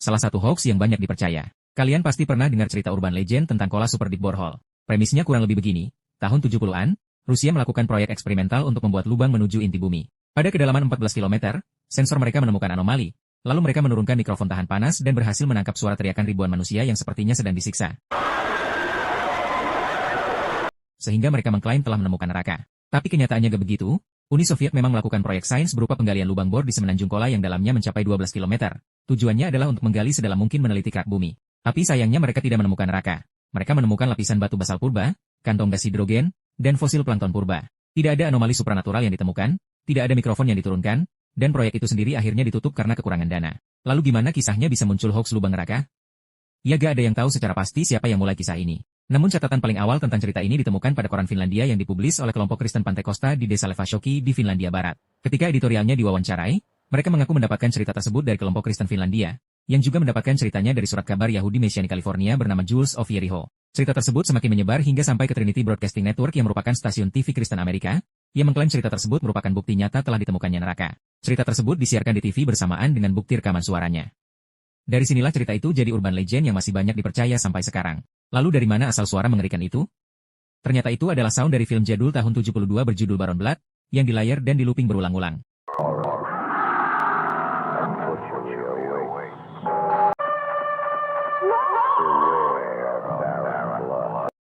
salah satu hoax yang banyak dipercaya. Kalian pasti pernah dengar cerita urban legend tentang Kola Super Deep Borehole. Premisnya kurang lebih begini. Tahun 70-an, Rusia melakukan proyek eksperimental untuk membuat lubang menuju inti bumi. Pada kedalaman 14 km, sensor mereka menemukan anomali. Lalu mereka menurunkan mikrofon tahan panas dan berhasil menangkap suara teriakan ribuan manusia yang sepertinya sedang disiksa. Sehingga mereka mengklaim telah menemukan neraka. Tapi kenyataannya gak begitu. Uni Soviet memang melakukan proyek sains berupa penggalian lubang bor di semenanjung Kola yang dalamnya mencapai 12 km. Tujuannya adalah untuk menggali sedalam mungkin meneliti kerak bumi. Tapi sayangnya mereka tidak menemukan neraka. Mereka menemukan lapisan batu basal purba, kantong gas hidrogen, dan fosil plankton purba. Tidak ada anomali supranatural yang ditemukan, tidak ada mikrofon yang diturunkan, dan proyek itu sendiri akhirnya ditutup karena kekurangan dana. Lalu gimana kisahnya bisa muncul hoax lubang neraka? Ya gak ada yang tahu secara pasti siapa yang mulai kisah ini. Namun catatan paling awal tentang cerita ini ditemukan pada koran Finlandia yang dipublis oleh kelompok Kristen Pantai Costa di desa Levajoki di Finlandia Barat. Ketika editorialnya diwawancarai, mereka mengaku mendapatkan cerita tersebut dari kelompok Kristen Finlandia, yang juga mendapatkan ceritanya dari surat kabar Yahudi Mesiani California bernama Jules of Jericho. Cerita tersebut semakin menyebar hingga sampai ke Trinity Broadcasting Network yang merupakan stasiun TV Kristen Amerika, yang mengklaim cerita tersebut merupakan bukti nyata telah ditemukannya neraka. Cerita tersebut disiarkan di TV bersamaan dengan bukti rekaman suaranya. Dari sinilah cerita itu jadi urban legend yang masih banyak dipercaya sampai sekarang. Lalu dari mana asal suara mengerikan itu? Ternyata itu adalah sound dari film jadul tahun 72 berjudul Baron Blood, yang di layar dan di looping berulang-ulang.